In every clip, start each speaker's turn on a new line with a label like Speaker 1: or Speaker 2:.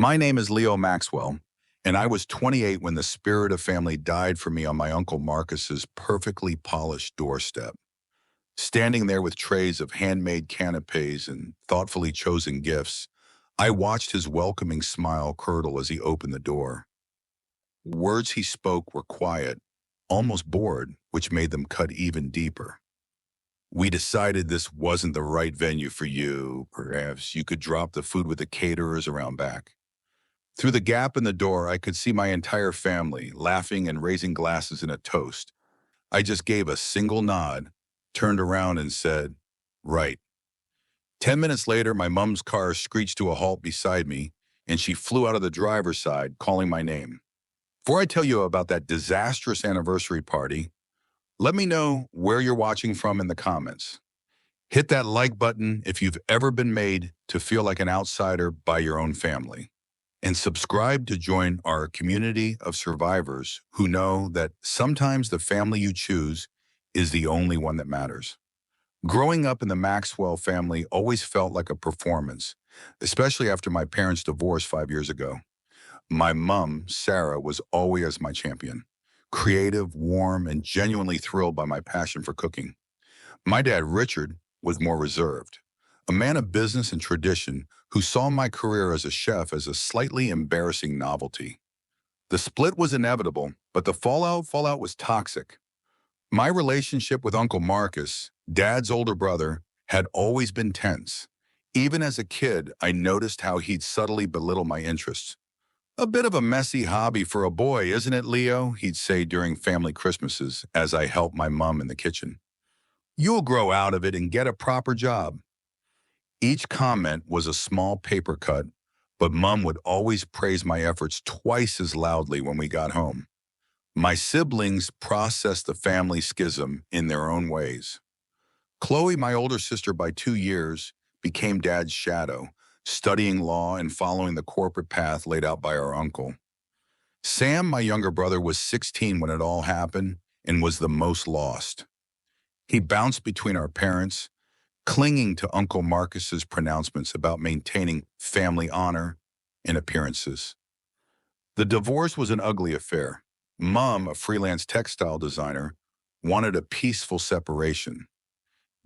Speaker 1: My name is Leo Maxwell, and I was 28 when the spirit of family died for me on my Uncle Marcus's perfectly polished doorstep. Standing there with trays of handmade canapes and thoughtfully chosen gifts, I watched his welcoming smile curdle as he opened the door. Words he spoke were quiet, almost bored, which made them cut even deeper. We decided this wasn't the right venue for you. Perhaps you could drop the food with the caterers around back. Through the gap in the door, I could see my entire family laughing and raising glasses in a toast. I just gave a single nod, turned around and said, "Right." 10 minutes later, my mom's car screeched to a halt beside me, and she flew out of the driver's side, calling my name. Before I tell you about that disastrous anniversary party, let me know where you're watching from in the comments. Hit that like button if you've ever been made to feel like an outsider by your own family. And subscribe to join our community of survivors who know that sometimes the family you choose is the only one that matters. Growing up in the Maxwell family always felt like a performance, especially after my parents' divorce 5 years ago. My mom, Sarah, was always my champion, creative, warm, and genuinely thrilled by my passion for cooking. My dad, Richard, was more reserved, a man of business and tradition who saw my career as a chef as a slightly embarrassing novelty. The split was inevitable, but the fallout was toxic. My relationship with Uncle Marcus, Dad's older brother, had always been tense. Even as a kid, I noticed how he'd subtly belittle my interests. "A bit of a messy hobby for a boy, isn't it, Leo?" he'd say during family Christmases as I helped my mom in the kitchen. "You'll grow out of it and get a proper job." Each comment was a small paper cut, but Mom would always praise my efforts twice as loudly when we got home. My siblings processed the family schism in their own ways. Chloe, my older sister by 2 years, became Dad's shadow, studying law and following the corporate path laid out by our uncle. Sam, my younger brother, was 16 when it all happened and was the most lost. He bounced between our parents, clinging to Uncle Marcus's pronouncements about maintaining family honor and appearances. The divorce was an ugly affair. Mom, a freelance textile designer, wanted a peaceful separation.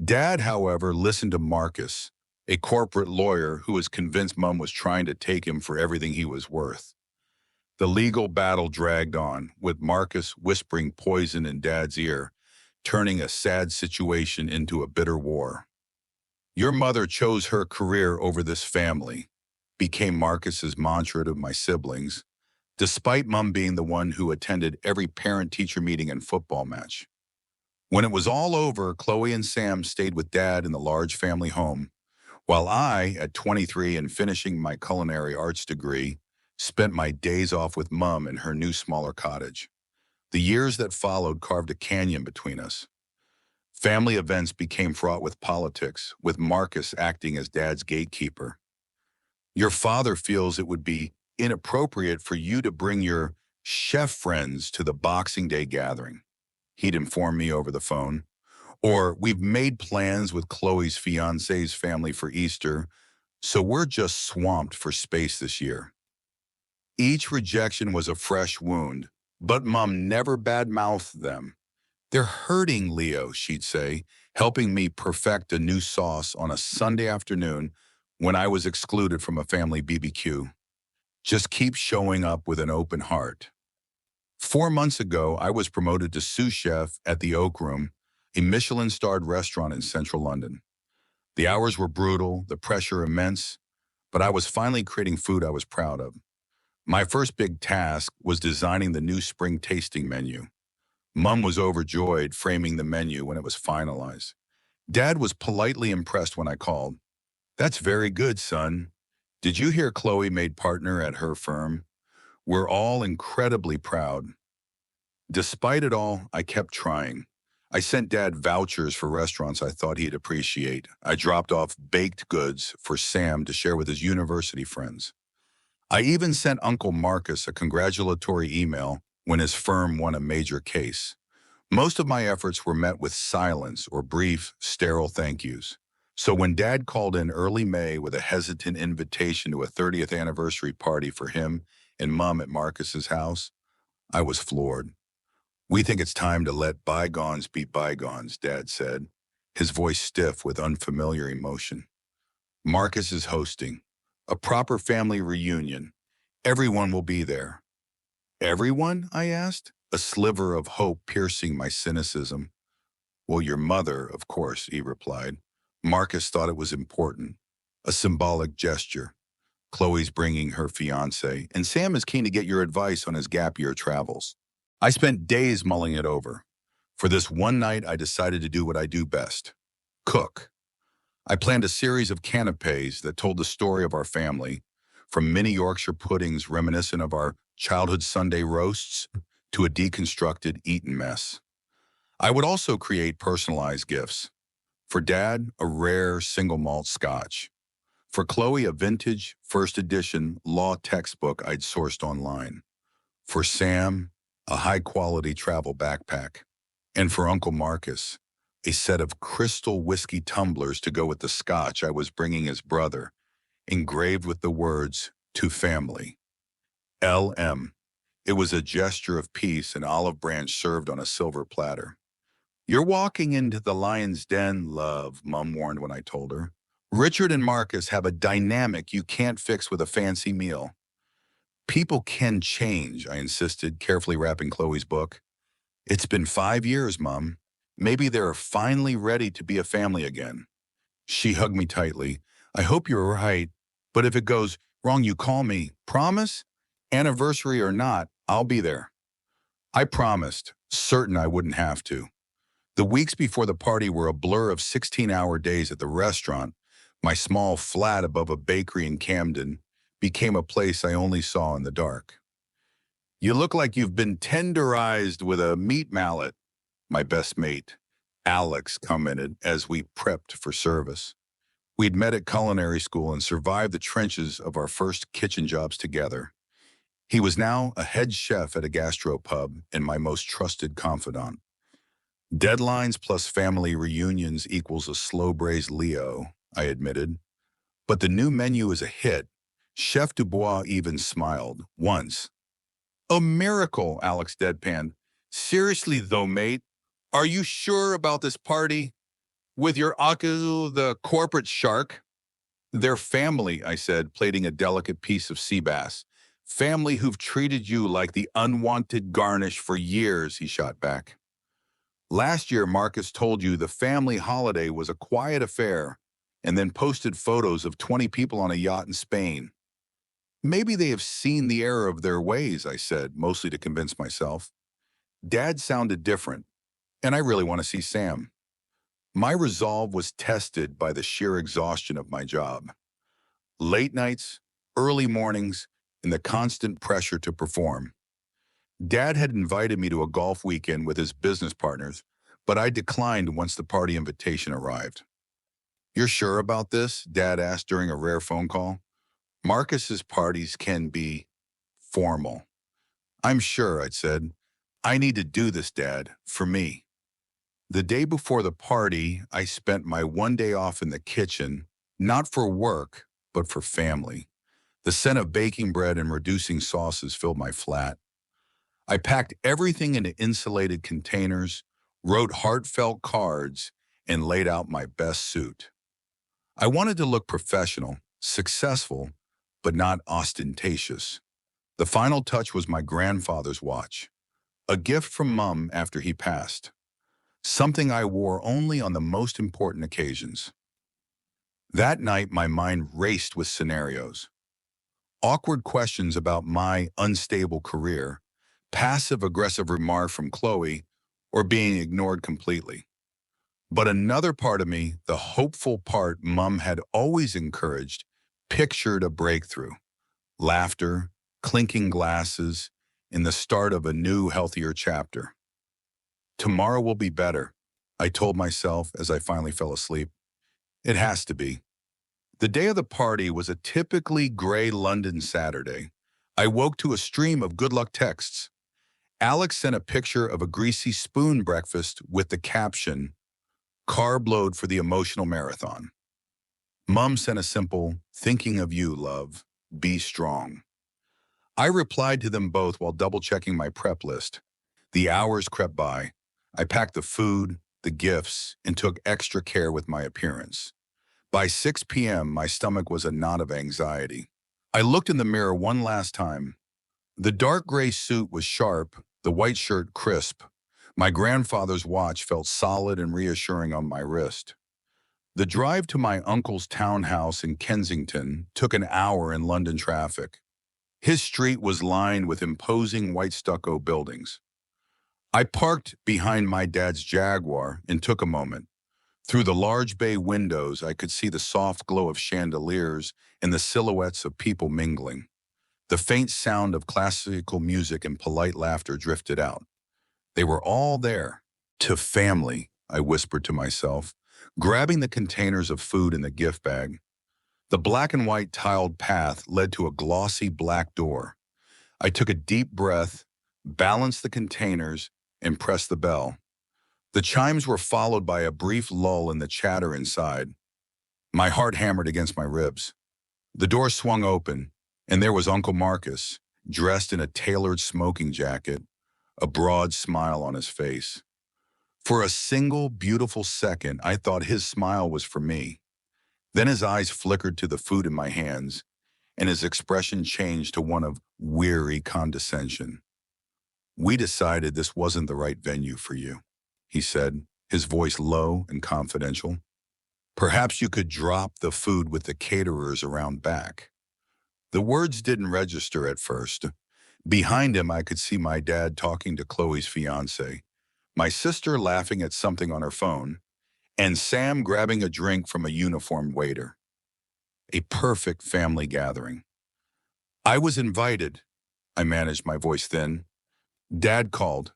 Speaker 1: Dad, however, listened to Marcus, a corporate lawyer who was convinced Mom was trying to take him for everything he was worth. The legal battle dragged on, with Marcus whispering poison in Dad's ear, turning a sad situation into a bitter war. "Your mother chose her career over this family," became Marcus's mantra to my siblings, despite Mom being the one who attended every parent-teacher meeting and football match. When it was all over, Chloe and Sam stayed with Dad in the large family home, while I, at 23 and finishing my culinary arts degree, spent my days off with Mom in her new smaller cottage. The years that followed carved a canyon between us. Family events became fraught with politics, with Marcus acting as Dad's gatekeeper. "Your father feels it would be inappropriate for you to bring your chef friends to the Boxing Day gathering," he'd inform me over the phone. Or, "We've made plans with Chloe's fiance's family for Easter, so we're just swamped for space this year." Each rejection was a fresh wound, but Mom never badmouthed them. "They're hurting, Leo," she'd say, helping me perfect a new sauce on a Sunday afternoon when I was excluded from a family BBQ. "Just keep showing up with an open heart." 4 months ago, I was promoted to sous chef at the Oak Room, a Michelin-starred restaurant in central London. The hours were brutal, the pressure immense, but I was finally creating food I was proud of. My first big task was designing the new spring tasting menu. Mom was overjoyed framing the menu when it was finalized. Dad was politely impressed when I called. "That's very good, son. Did you hear Chloe made partner at her firm?" We're all incredibly proud. Despite it all, I kept trying. I sent Dad vouchers for restaurants I thought he'd appreciate. I dropped off baked goods for Sam to share with his university friends. I even sent Uncle Marcus a congratulatory email when his firm won a major case. Most of my efforts were met with silence or brief, sterile thank yous. So when Dad called in early May with a hesitant invitation to a 30th anniversary party for him and Mom at Marcus's house, I was floored. "We think it's time to let bygones be bygones," Dad said, his voice stiff with unfamiliar emotion. "Marcus is hosting. A proper family reunion. Everyone will be there." "Everyone?" I asked, a sliver of hope piercing my cynicism. "Well, your mother, of course," he replied. "Marcus thought it was important. A symbolic gesture. Chloe's bringing her fiancé, and Sam is keen to get your advice on his gap year travels." I spent days mulling it over. For this one night, I decided to do what I do best: cook. I planned a series of canapes that told the story of our family, from mini Yorkshire puddings reminiscent of our childhood Sunday roasts to a deconstructed Eton mess. I would also create personalized gifts. For Dad, a rare single malt scotch. For Chloe, a vintage, first edition law textbook I'd sourced online. For Sam, a high-quality travel backpack. And for Uncle Marcus, a set of crystal whiskey tumblers to go with the scotch I was bringing his brother, engraved with the words, "To Family." LM. It was a gesture of peace, an olive branch served on a silver platter. "You're walking into the lion's den, love," Mom warned when I told her. "Richard and Marcus have a dynamic you can't fix with a fancy meal." "People can change," I insisted, carefully wrapping Chloe's book. "It's been 5 years, Mom. Maybe they're finally ready to be a family again." She hugged me tightly. "I hope you're right, but if it goes wrong, you call me. Promise? Anniversary or not, I'll be there." I promised, certain I wouldn't have to. The weeks before the party were a blur of 16-hour days at the restaurant. My small flat above a bakery in Camden became a place I only saw in the dark. "You look like you've been tenderized with a meat mallet," my best mate, Alex, commented as we prepped for service. We'd met at culinary school and survived the trenches of our first kitchen jobs together. He was now a head chef at a gastropub and my most trusted confidant. "Deadlines plus family reunions equals a slow-braised Leo," I admitted. "But the new menu is a hit." Chef Dubois even smiled, once. "A miracle," Alex deadpanned. "Seriously though, mate, are you sure about this party? With your Aku, the corporate shark?" "They're family," I said, plating a delicate piece of sea bass. "Family who've treated you like the unwanted garnish for years," he shot back. "Last year, Marcus told you the family holiday was a quiet affair and then posted photos of 20 people on a yacht in Spain." "Maybe they have seen the error of their ways," I said, mostly to convince myself. Dad sounded different, and I really want to see Sam. My resolve was tested by the sheer exhaustion of my job. Late nights, early mornings, and the constant pressure to perform. Dad had invited me to a golf weekend with his business partners, but I declined once the party invitation arrived. "You're sure about this?" Dad asked during a rare phone call. "Marcus's parties can be formal." "I'm sure," I'd said. "I need to do this, Dad, for me." The day before the party, I spent my one day off in the kitchen, not for work, but for family. The scent of baking bread and reducing sauces filled my flat. I packed everything into insulated containers, wrote heartfelt cards, and laid out my best suit. I wanted to look professional, successful, but not ostentatious. The final touch was my grandfather's watch, a gift from Mum after he passed, something I wore only on the most important occasions. That night, my mind raced with scenarios. Awkward questions about my unstable career, passive-aggressive remark from Chloe, or being ignored completely. But another part of me, the hopeful part Mum had always encouraged, pictured a breakthrough. Laughter, clinking glasses, in the start of a new, healthier chapter. "Tomorrow will be better," I told myself as I finally fell asleep. It has to be. The day of the party was a typically gray London Saturday. I woke to a stream of good luck texts. Alex sent a picture of a greasy spoon breakfast with the caption, "Carb load for the emotional marathon." Mom sent a simple, thinking of you, love. Be strong. I replied to them both while double-checking my prep list. The hours crept by. I packed the food, the gifts, and took extra care with my appearance. By 6 p.m., my stomach was a knot of anxiety. I looked in the mirror one last time. The dark gray suit was sharp, the white shirt crisp. My grandfather's watch felt solid and reassuring on my wrist. The drive to my uncle's townhouse in Kensington took an hour in London traffic. His street was lined with imposing white stucco buildings. I parked behind my dad's Jaguar and took a moment. Through the large bay windows, I could see the soft glow of chandeliers and the silhouettes of people mingling. The faint sound of classical music and polite laughter drifted out. They were all there. To family, I whispered to myself, grabbing the containers of food in the gift bag. The black and white tiled path led to a glossy black door. I took a deep breath, balanced the containers, and pressed the bell. The chimes were followed by a brief lull in the chatter inside. My heart hammered against my ribs. The door swung open, and there was Uncle Marcus, dressed in a tailored smoking jacket, a broad smile on his face. For a single beautiful second, I thought his smile was for me. Then his eyes flickered to the food in my hands, and his expression changed to one of weary condescension. "We decided this wasn't the right venue for you," he said, his voice low and confidential. "Perhaps you could drop the food with the caterers around back." The words didn't register at first. Behind him, I could see my dad talking to Chloe's fiancé, my sister laughing at something on her phone, and Sam grabbing a drink from a uniformed waiter. A perfect family gathering. I was invited. I managed, my voice thin. Dad called.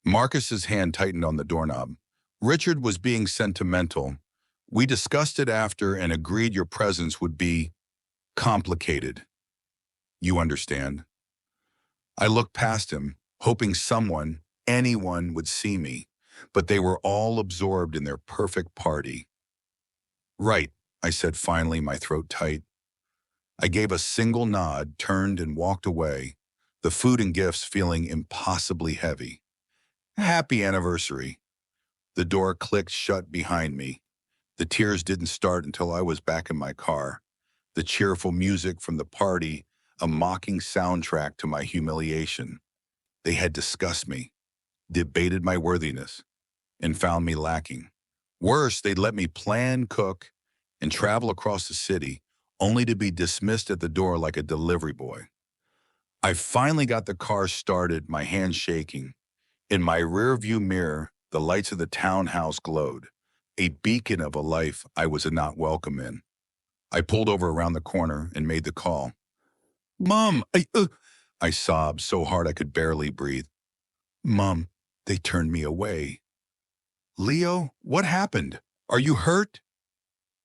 Speaker 1: Marcus's hand tightened on the doorknob. "Richard was being sentimental. We discussed it after and agreed your presence would be complicated. You understand." I looked past him, hoping someone, anyone, would see me, but they were all absorbed in their perfect party. "Right," I said finally, my throat tight. I gave a single nod, turned and walked away, the food and gifts feeling impossibly heavy. Happy anniversary. The door clicked shut behind me. The tears didn't start until I was back in my car. The cheerful music from the party, a mocking soundtrack to my humiliation. They had discussed me, debated my worthiness, and found me lacking. Worse, they'd let me plan, cook, and travel across the city, only to be dismissed at the door like a delivery boy. I finally got the car started, my hands shaking. In my rearview mirror, the lights of the townhouse glowed, a beacon of a life I was not welcome in. I pulled over around the corner and made the call. "Mom, I sobbed so hard I could barely breathe. "Mom, they turned me away." "Leo, what happened? Are you hurt?"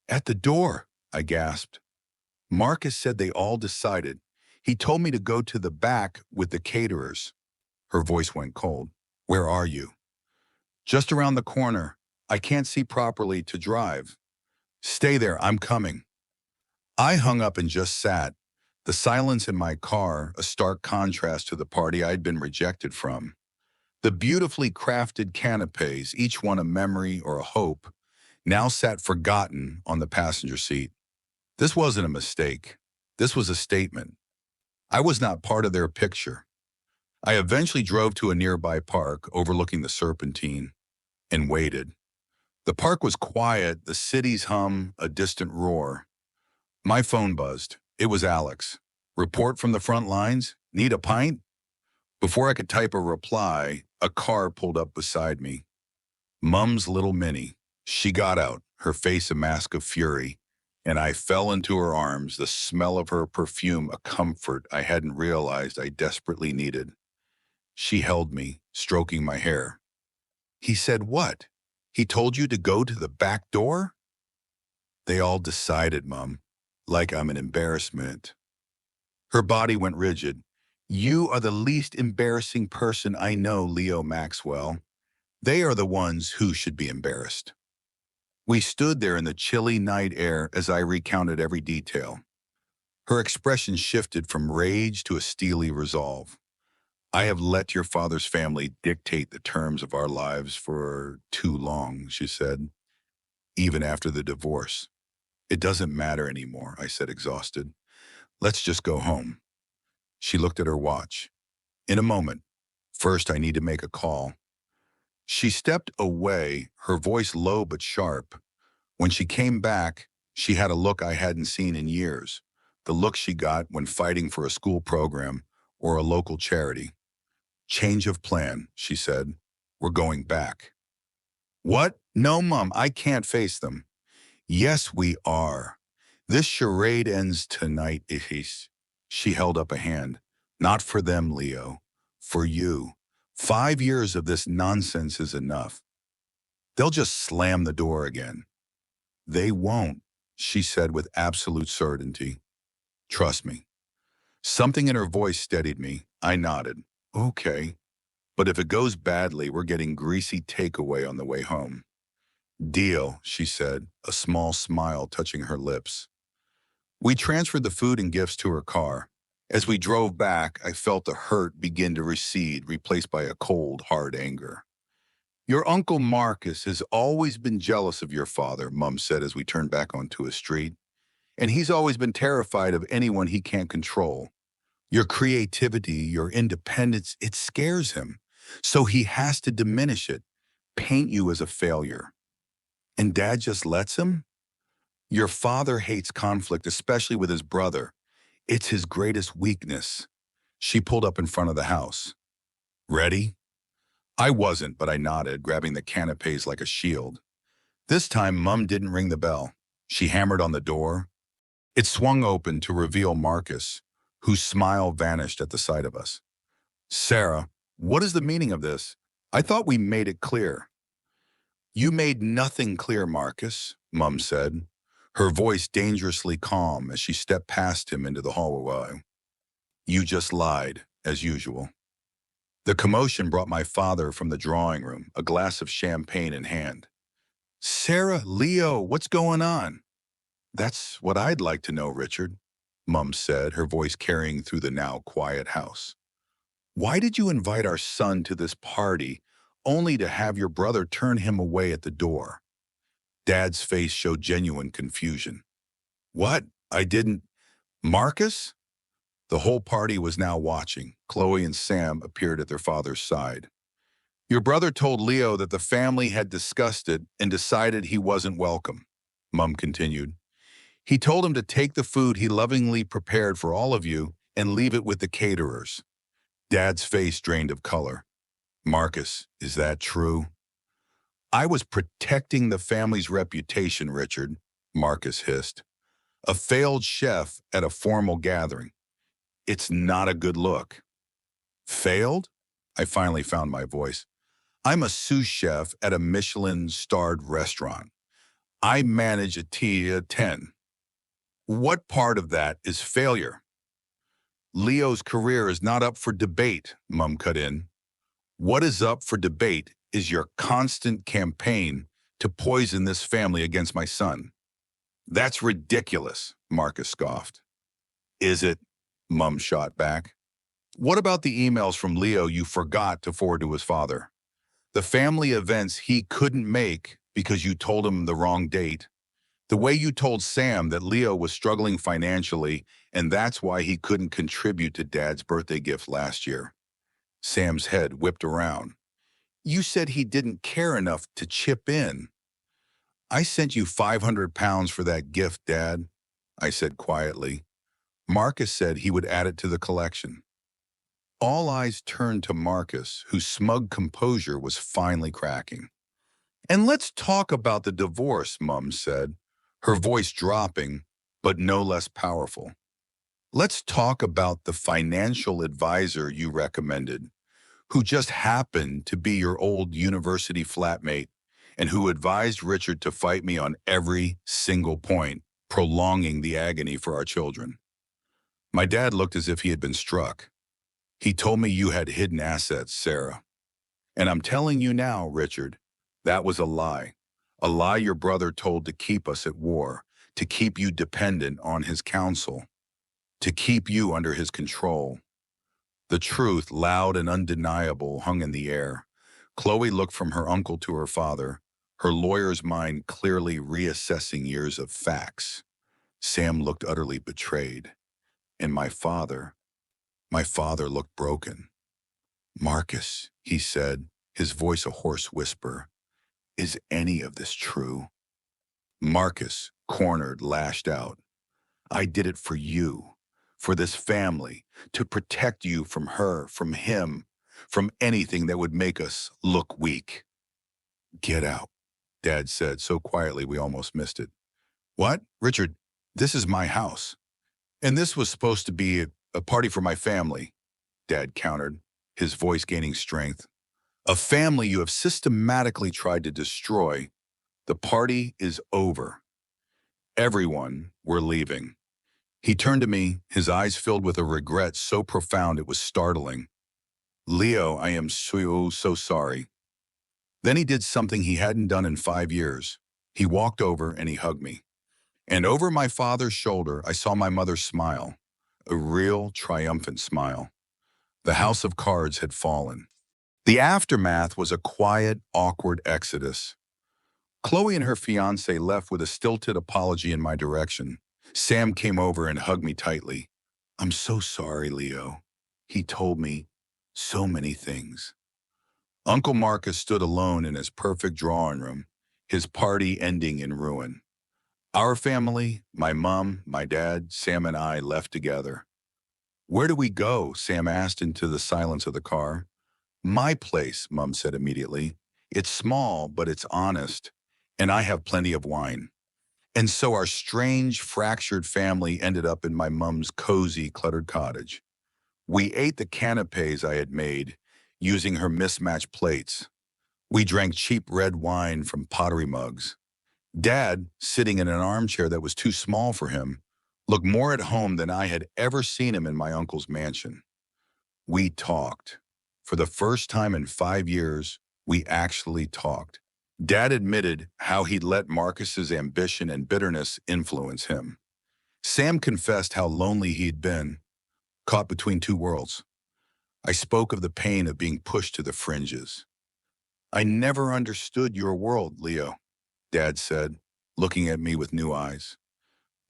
Speaker 1: "At the door," I gasped. "Marcus said they all decided. He told me to go to the back with the caterers." Her voice went cold. "Where are you?" "Just around the corner. I can't see properly to drive." "Stay there, I'm coming." I hung up and just sat, the silence in my car a stark contrast to the party I'd been rejected from. The beautifully crafted canapes, each one a memory or a hope, now sat forgotten on the passenger seat. This wasn't a mistake. This was a statement. I was not part of their picture. I eventually drove to a nearby park overlooking the Serpentine and waited. The park was quiet, the city's hum a distant roar. My phone buzzed. It was Alex. "Report from the front lines? Need a pint?" Before I could type a reply, a car pulled up beside me. Mum's little Minnie. She got out, her face a mask of fury, and I fell into her arms, the smell of her perfume a comfort I hadn't realized I desperately needed. She held me, stroking my hair. "He said what? He told you to go to the back door?" "They all decided, Mum. Like I'm an embarrassment." Her body went rigid. "You are the least embarrassing person I know, Leo Maxwell. They are the ones who should be embarrassed." We stood there in the chilly night air as I recounted every detail. Her expression shifted from rage to a steely resolve. I have let your father's family dictate the terms of our lives for too long, she said, even after the divorce. It doesn't matter anymore, I said, exhausted. Let's just go home. She looked at her watch. In a moment. First, I need to make a call. She stepped away, her voice low but sharp. When she came back, she had a look I hadn't seen in years. The look she got when fighting for a school program or a local charity. Change of plan, she said. We're going back. What? No, Mom, I can't face them. Yes, we are. This charade ends tonight, Ihis. She held up a hand. Not for them, Leo. For you. 5 years of this nonsense is enough. They'll just slam the door again. They won't, she said with absolute certainty. Trust me. Something in her voice steadied me. I nodded. Okay. But if it goes badly, we're getting greasy takeaway on the way home. Deal, she said, a small smile touching her lips. We transferred the food and gifts to her car. As we drove back, I felt the hurt begin to recede, replaced by a cold, hard anger. Your Uncle Marcus has always been jealous of your father, Mum said as we turned back onto a street. And he's always been terrified of anyone he can't control. Your creativity, your independence, it scares him. So he has to diminish it, paint you as a failure. And Dad just lets him? Your father hates conflict, especially with his brother. It's his greatest weakness. She pulled up in front of the house. Ready? I wasn't, but I nodded, grabbing the canapes like a shield. This time, Mum didn't ring the bell. She hammered on the door. It swung open to reveal Marcus, whose smile vanished at the sight of us. Sarah, what is the meaning of this? I thought we made it clear. You made nothing clear, Marcus, Mum said, her voice dangerously calm as she stepped past him into the hallway. You just lied, as usual. The commotion brought my father from the drawing room, a glass of champagne in hand. Sarah, Leo, what's going on? That's what I'd like to know, Richard, Mum said, her voice carrying through the now quiet house. Why did you invite our son to this party only to have your brother turn him away at the door? Dad's face showed genuine confusion. What? I didn't. Marcus? The whole party was now watching. Chloe and Sam appeared at their father's side. Your brother told Leo that the family had discussed it and decided he wasn't welcome, Mum continued. He told him to take the food he lovingly prepared for all of you and leave it with the caterers. Dad's face drained of color. Marcus, is that true? I was protecting the family's reputation, Richard, Marcus hissed. A failed chef at a formal gathering. It's not a good look. Failed? I finally found my voice. I'm a sous chef at a Michelin-starred restaurant. I manage a team of 10. What part of that is failure? Leo's career is not up for debate, Mum cut in. What is up for debate is your constant campaign to poison this family against my son. That's ridiculous, Marcus scoffed. Is it? Mum shot back. What about the emails from Leo you forgot to forward to his father? The family events he couldn't make because you told him the wrong date. The way you told Sam that Leo was struggling financially and that's why he couldn't contribute to Dad's birthday gift last year. Sam's head whipped around. You said he didn't care enough to chip in. I sent you 500 pounds for that gift, Dad, I said quietly. Marcus said he would add it to the collection. All eyes turned to Marcus, whose smug composure was finally cracking. And let's talk about the divorce, Mum said, her voice dropping, but no less powerful. Let's talk about the financial advisor you recommended, who just happened to be your old university flatmate and who advised Richard to fight me on every single point, prolonging the agony for our children. My dad looked as if he had been struck. He told me you had hidden assets, Sarah. And I'm telling you now, Richard, that was a lie. A lie your brother told to keep us at war, to keep you dependent on his counsel, to keep you under his control. The truth, loud and undeniable, hung in the air. Chloe looked from her uncle to her father, her lawyer's mind clearly reassessing years of facts. Sam looked utterly betrayed. And my father looked broken. "Marcus," he said, his voice a hoarse whisper, "is any of this true?" Marcus, cornered, lashed out. "I did it for you, for this family, to protect you from her, from him, from anything that would make us look weak." "Get out," Dad said so quietly we almost missed it. "What? Richard, this is my house. And this was supposed to be a party for my family," Dad countered, his voice gaining strength. "A family you have systematically tried to destroy. The party is over. Everyone, we're leaving." He turned to me, his eyes filled with a regret so profound it was startling. "Leo, I am so sorry." Then he did something he hadn't done in 5 years. He walked over and he hugged me. And over my father's shoulder, I saw my mother smile, a real triumphant smile. The house of cards had fallen. The aftermath was a quiet, awkward exodus. Chloe and her fiancé left with a stilted apology in my direction. Sam came over and hugged me tightly. "I'm so sorry, Leo." He told me so many things. Uncle Marcus stood alone in his perfect drawing room, his party ending in ruin. Our family, my mom, my dad, Sam and I left together. "Where do we go?" Sam asked into the silence of the car. "My place," Mom said immediately. "It's small, but it's honest, and I have plenty of wine." And so our strange, fractured family ended up in my mom's cozy, cluttered cottage. We ate the canapes I had made, using her mismatched plates. We drank cheap red wine from pottery mugs. Dad, sitting in an armchair that was too small for him, looked more at home than I had ever seen him in my uncle's mansion. We talked. For the first time in 5 years, we actually talked. Dad admitted how he'd let Marcus's ambition and bitterness influence him. Sam confessed how lonely he'd been, caught between two worlds. I spoke of the pain of being pushed to the fringes. "I never understood your world, Leo," Dad said, looking at me with new eyes.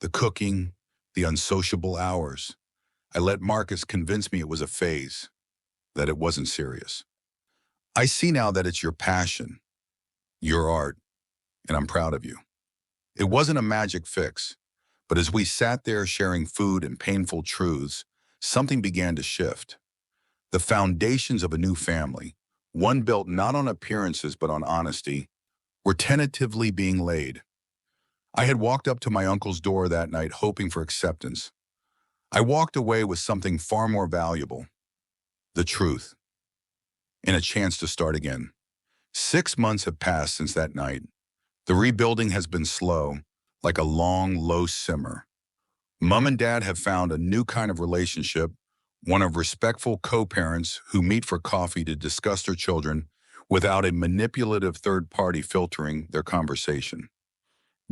Speaker 1: "The cooking, the unsociable hours. I let Marcus convince me it was a phase, that it wasn't serious. I see now that it's your passion, your art, and I'm proud of you." It wasn't a magic fix, but as we sat there sharing food and painful truths, something began to shift. The foundations of a new family, one built not on appearances but on honesty, were tentatively being laid. I had walked up to my uncle's door that night hoping for acceptance. I walked away with something far more valuable: the truth, and a chance to start again. 6 months have passed since that night. The rebuilding has been slow, like a long, low simmer. Mom and Dad have found a new kind of relationship, one of respectful co-parents who meet for coffee to discuss their children without a manipulative third party filtering their conversation.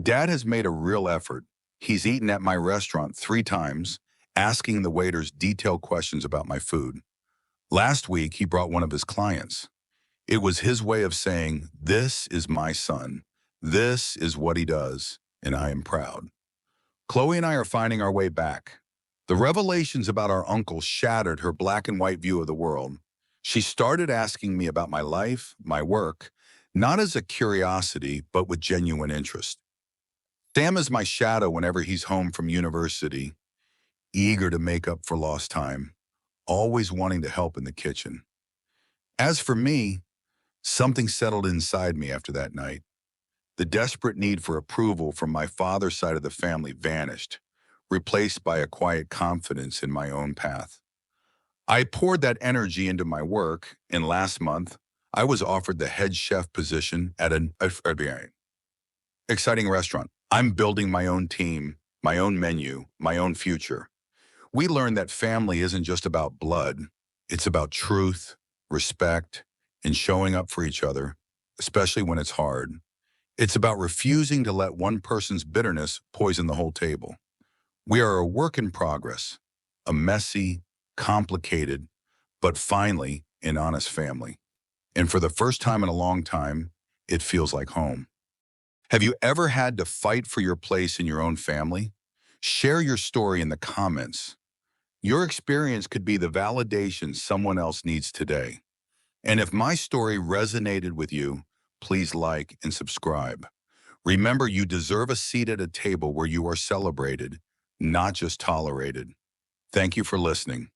Speaker 1: Dad has made a real effort. He's eaten at my restaurant 3 times, asking the waiters detailed questions about my food. Last week, he brought one of his clients. It was his way of saying, "This is my son. This is what he does, and I am proud." Chloe and I are finding our way back. The revelations about our uncle shattered her black and white view of the world. She started asking me about my life, my work, not as a curiosity, but with genuine interest. Sam is my shadow whenever he's home from university, eager to make up for lost time, always wanting to help in the kitchen. As for me, something settled inside me after that night. The desperate need for approval from my father's side of the family vanished, replaced by a quiet confidence in my own path. I poured that energy into my work, and last month, I was offered the head chef position at an exciting restaurant. I'm building my own team, my own menu, my own future. We learned that family isn't just about blood. It's about truth, respect, and showing up for each other, especially when it's hard. It's about refusing to let one person's bitterness poison the whole table. We are a work in progress, a messy, complicated, but finally an honest family. And for the first time in a long time, it feels like home. Have you ever had to fight for your place in your own family? Share your story in the comments. Your experience could be the validation someone else needs today. And if my story resonated with you, please like and subscribe. Remember, you deserve a seat at a table where you are celebrated, not just tolerated. Thank you for listening.